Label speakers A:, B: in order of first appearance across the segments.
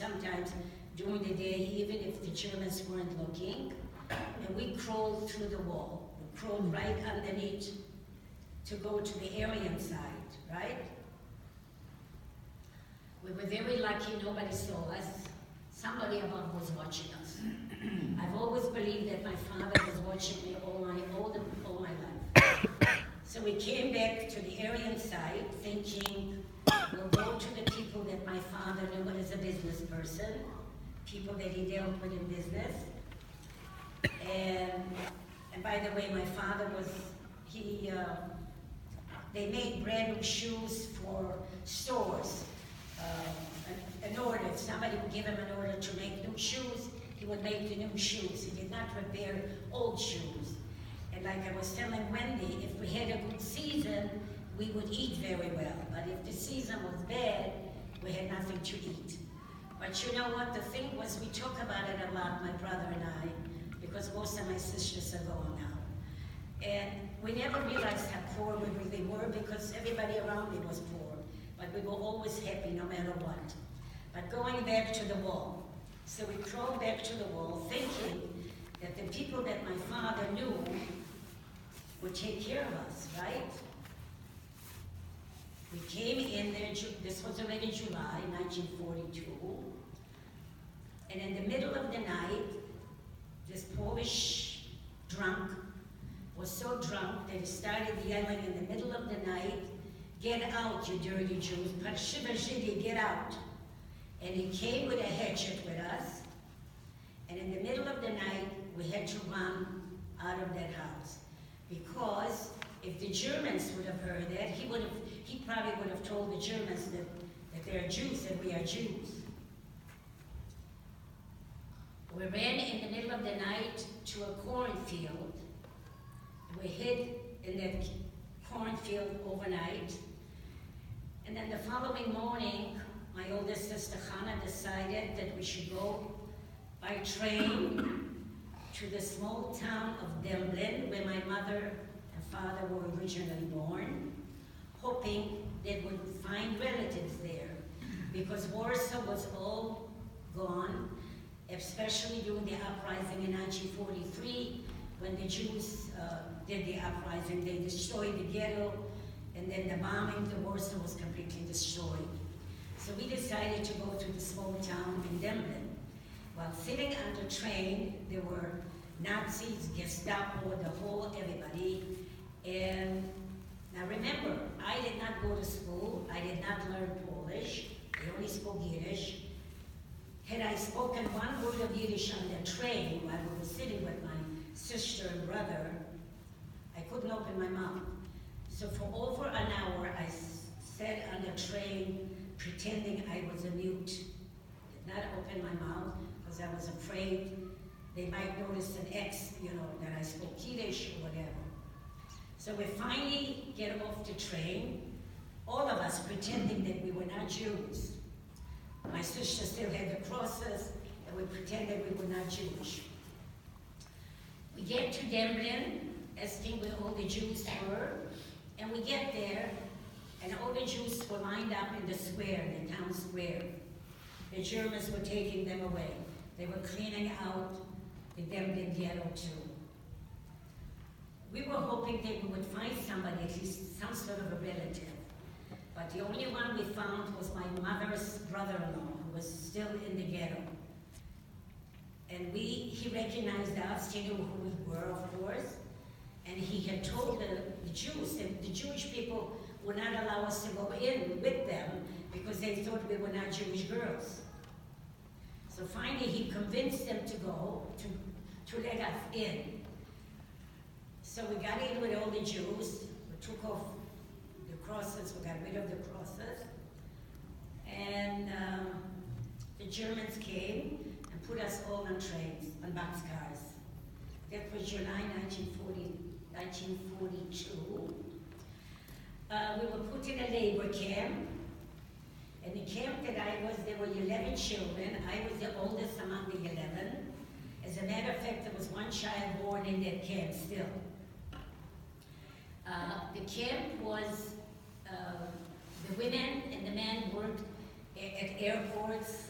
A: sometimes during the day, even if the Germans weren't looking. And we crawled through the wall. We crawled right underneath to go to the Aryan side, right? We were very lucky, nobody saw us. Somebody above was watching us. I've always believed that my father was watching me all my life. So we came back to the Aryan side thinking we'll go to the people that my father knew as a business person, people that he dealt with in business. And by the way, my father was, they made brand new shoes for stores. An order, if somebody would give him an order to make new shoes, he would make the new shoes. He did not repair old shoes. And like I was telling Wendy, if we had a good season, we would eat very well. But if the season was bad, we had nothing to eat. But you know what? The thing was, we talk about it a lot, my brother and I, because most of my sisters are gone now. And we never realized how poor we really were because everybody around me was poor. But we were always happy no matter what. But going back to the wall. So we crawled back to the wall thinking that the people that my father knew would take care of us, right? We came in there, this was already July 1942. And in the middle of the night, this Polish drunk was so drunk that he started yelling in the middle of the night, "Get out, you dirty Jews, Parshiva Zhidi, get out." And he came with a hatchet with us, and in the middle of the night, we had to run out of that house. Because if the Germans would have heard that, he probably would have told the Germans that they're Jews, that we are Jews. We ran in the middle of the night to a cornfield. We hid in that cornfield overnight. And then the following morning, my oldest sister Hannah decided that we should go by train to the small town of Demblin, where my mother and father were originally born, hoping they would find relatives there, because Warsaw was all gone, especially during the uprising in 1943, when the Jews did the uprising. They destroyed the ghetto, and then the bombing, the Warsaw was completely destroyed. So we decided to go to the small town in Demblin. While sitting on the train, there were Nazis, Gestapo, the whole everybody. And now remember, I did not go to school. I did not learn Polish. I only spoke Yiddish. Had I spoken one word of Yiddish on the train while we were sitting with my sister and brother, I couldn't open my mouth. So for over an hour, I sat on the train pretending I was a mute. Did not open my mouth because I was afraid they might notice an X, that I spoke Yiddish or whatever. So we finally get off the train, all of us pretending that we were not Jews. My sister still had the crosses, and we pretended we were not Jewish. We get to Demblin, asking where all the Jews were, and we get there, and all the Jews were lined up in the square, the town square. The Germans were taking them away. They were cleaning out the Demblin ghetto too. We were hoping that we would find somebody, at least some sort of a relative. But the only one we found was my mother's brother-in-law, who was still in the ghetto. And he recognized us, he knew who we were, of course. And he had told the Jews that the Jewish people would not allow us to go in with them because they thought we were not Jewish girls. So finally he convinced them to go, to let us in. So we got in with all the Jews, we took off the crosses, we got rid of the crosses, and the Germans came and put us all on trains, on boxcars. That was July 1942. We were put in a labor camp. In the camp that I was, there were 11 children. I was the oldest among the 11. As a matter of fact, there was one child born in that camp still. The camp was, the women and the men worked at airports,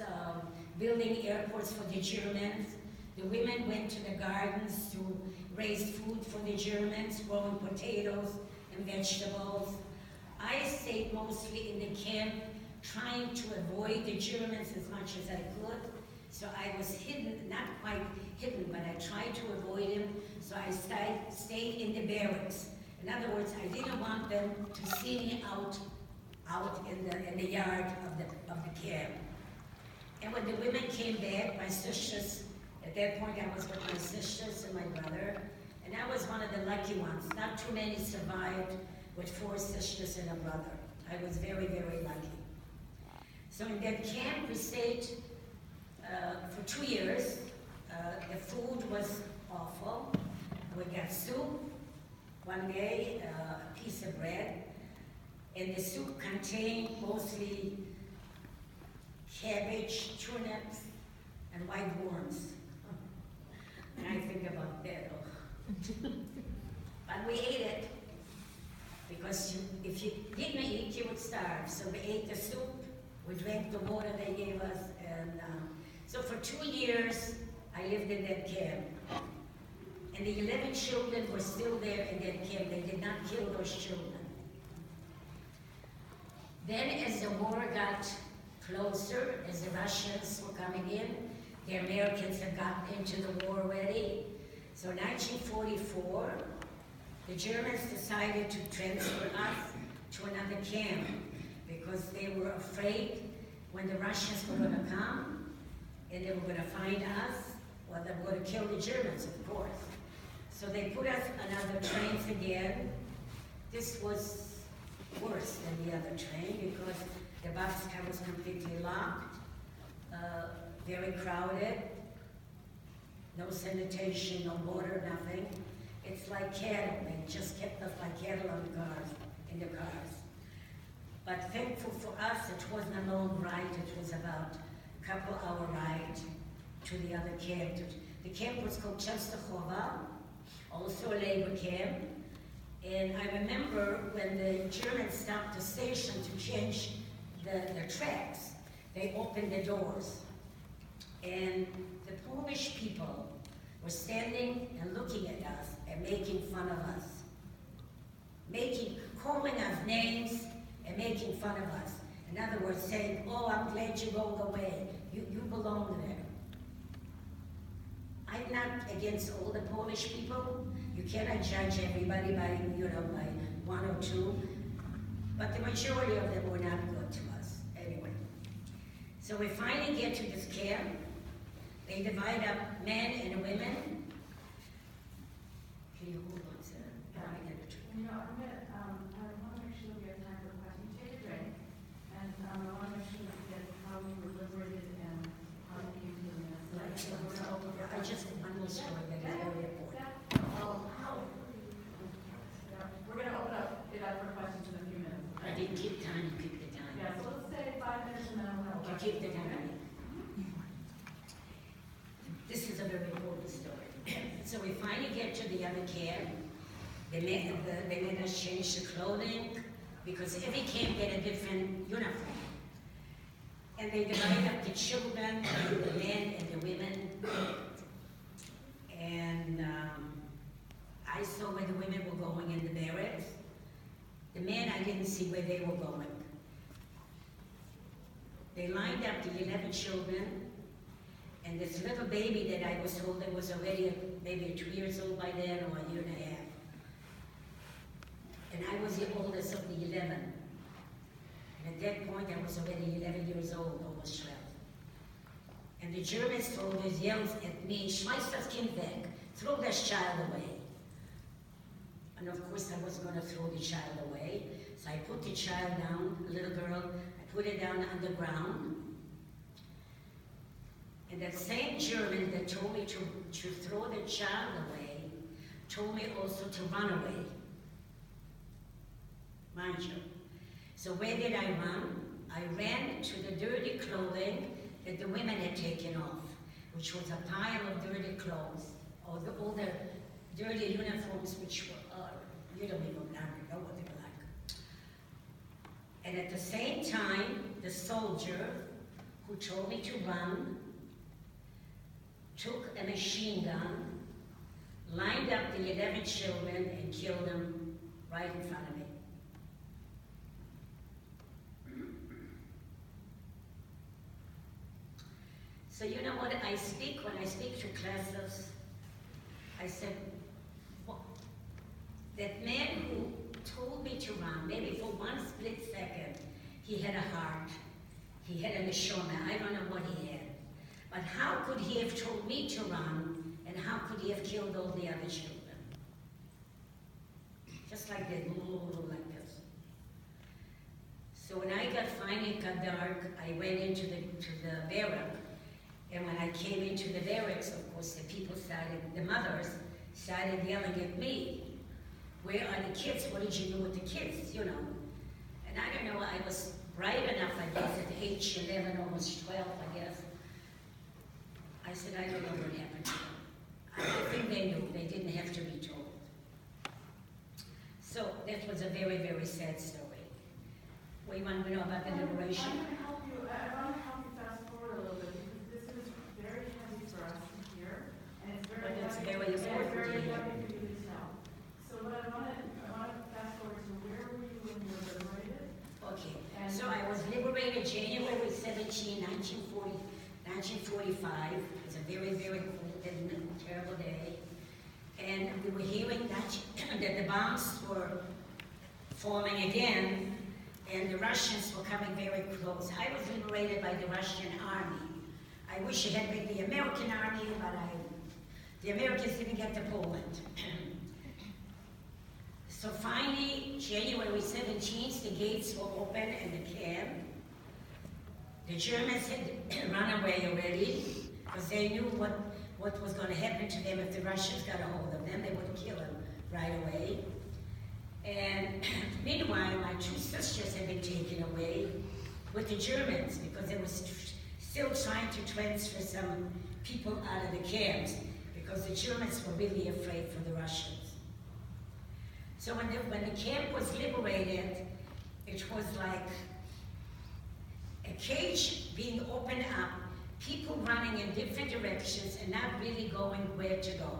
A: building airports for the Germans. The women went to the gardens to raise food for the Germans, growing potatoes and vegetables. I stayed mostly in the camp, trying to avoid the Germans as much as I could. So I was hidden, not quite hidden, but I tried to avoid them. So I stayed in the barracks. In other words, I didn't want them to see me out in the yard of the camp. And when the women came back, my sisters, at that point I was with my sisters and my brother, and I was one of the lucky ones. Not too many survived with 4 sisters and a brother. I was very, very lucky. So in that camp we stayed for 2 years. The food was awful. We got soup one day, a piece of bread, and the soup contained mostly cabbage, turnips, and white worms. And I think about that. But we ate it, because if you didn't eat, you would starve. So we ate the soup, we drank the water they gave us, and so for 2 years, I lived in that camp. And the 11 children were still there in that camp. They did not kill those children. Then as the war got closer, as the Russians were coming in, the Americans had gotten into the war already. So in 1944, the Germans decided to transfer us to another camp because they were afraid when the Russians were going to come and they were going to find us, well, they were going to kill the Germans, of course. So they put us on other trains again. This was worse than the other train because the boxcar was completely locked, very crowded, no sanitation, no water, nothing. It's like cattle. They just kept us like cattle on the cars, in the cars. But thankful for us, it wasn't a long ride. It was about a couple-hour ride to the other camp. The camp was called Częstochowa, also a labor camp. And I remember when the Germans stopped the station to change the tracks, they opened the doors. And the Polish people were standing and looking at us and making fun of us. Calling us names and making fun of us. In other words, saying, oh, I'm glad you're going away. You belong there. I'm not against all the Polish people. You cannot judge everybody by, by 1 or 2. But the majority of them were not good to us, anyway. So we finally get to this camp. They divide up men and women. Can you hold on, sir? I want to make sure we have time for questions. Take a drink. And I want to make sure we get how we were liberated and how we came to the mess. I just one more story that is very important.
B: We're going to open it up for questions in a few minutes.
A: I didn't keep time, you keep the time.
B: Yeah, so let's say 5 minutes and then we'll have
A: Okay, keep the time. This is a very important story. So we finally get to the other camp. They made us change the clothing because every camp had a different uniform. And they divided up the children, the men and the women. And I saw where the women were going in the barracks. The men, I didn't see where they were going. They lined up the 11 children, and this little baby that I was told that was already maybe 2 years old by then, or a year and a half. And I was the oldest of the 11. And at that point, I was already 11 years old, almost 12. And the German soldiers yelled at me, "Schmeiß das Kind weg, throw this child away." And of course, I wasn't going to throw the child away. So I put the child down, a little girl, I put it down on the ground. And that same German that told me to throw the child away, told me also to run away. Mind you. So where did I run? I ran to the dirty clothing that the women had taken off, which was a pile of dirty clothes, or all the dirty uniforms, which were, you don't even know what they were like. And at the same time, the soldier who told me to run took a machine gun, lined up the 11 children, and killed them right in front of me. So you know what I speak, when I speak to classes, I said, that man who told me to run, maybe for one split second, he had a heart, he had a neshama, I don't know what he had. But how could he have told me to run, and how could he have killed all the other children? Just like that, like this. So when I finally got dark, I went into the barrack, and when I came into the barracks, of course, the mothers started yelling at me. Where are the kids? What did you do with the kids? You know. And I don't know, I was bright enough, I guess, at age 11, almost 12, I guess. I said, I don't know what happened to them. I think they knew. They didn't have to be told. So that was a very, very sad story. What do you want to know about the liberation?
B: I want to help you fast forward a little bit, because this is very heavy for us to hear, and it's very
A: But it's
B: heavy.
A: very important
B: It's very
A: to hear.
B: heavy for you to tell. So what I want to fast forward to, where were you when you were liberated?
A: Okay, so I was liberated January 17, 1945. It was a very, very cold and terrible day. And we were hearing that the bombs were forming again, and the Russians were coming very close. I was liberated by the Russian army. I wish it had been the American army, but the Americans didn't get to Poland. So finally, January 17th, the gates were open in the camp. The Germans had run away already, because they knew what was going to happen to them if the Russians got a hold of them. They would kill them right away. And meanwhile, my two sisters had been taken away with the Germans, because they were still trying to transfer some people out of the camps, because the Germans were really afraid for the Russians. So when the camp was liberated, it was like a cage being opened up, people running in different directions and not really going where to go.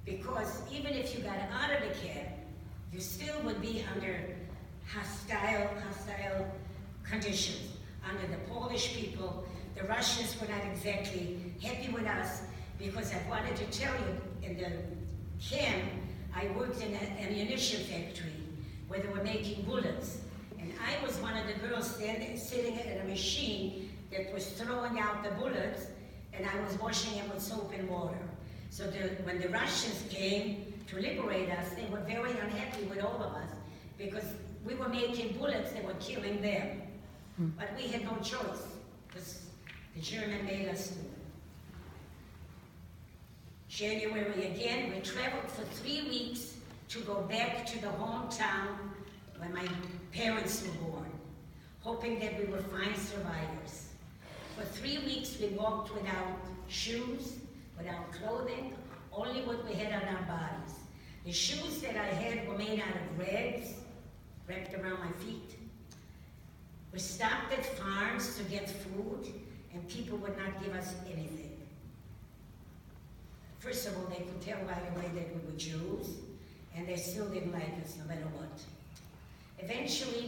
A: Because even if you got out of the camp, you still would be under hostile conditions, under the Polish people. The Russians were not exactly happy with us, because I wanted to tell you, in the camp, I worked in an ammunition factory where they were making bullets. And I was one of the girls sitting at a machine that was throwing out the bullets, and I was washing them with soap and water. So when the Russians came to liberate us, they were very unhappy with all of us, because we were making bullets that were killing them. But we had no choice, because the German made us do it. January again, we traveled for 3 weeks to go back to the hometown where my parents were born, hoping that we would find survivors. For 3 weeks, we walked without shoes, without clothing, only what we had on our bodies. The shoes that I had were made out of rags, wrapped around my feet. We stopped at farms to get food, and people would not give us anything. First of all, they could tell right away that we were Jews, and they still didn't like us no matter what. Eventually,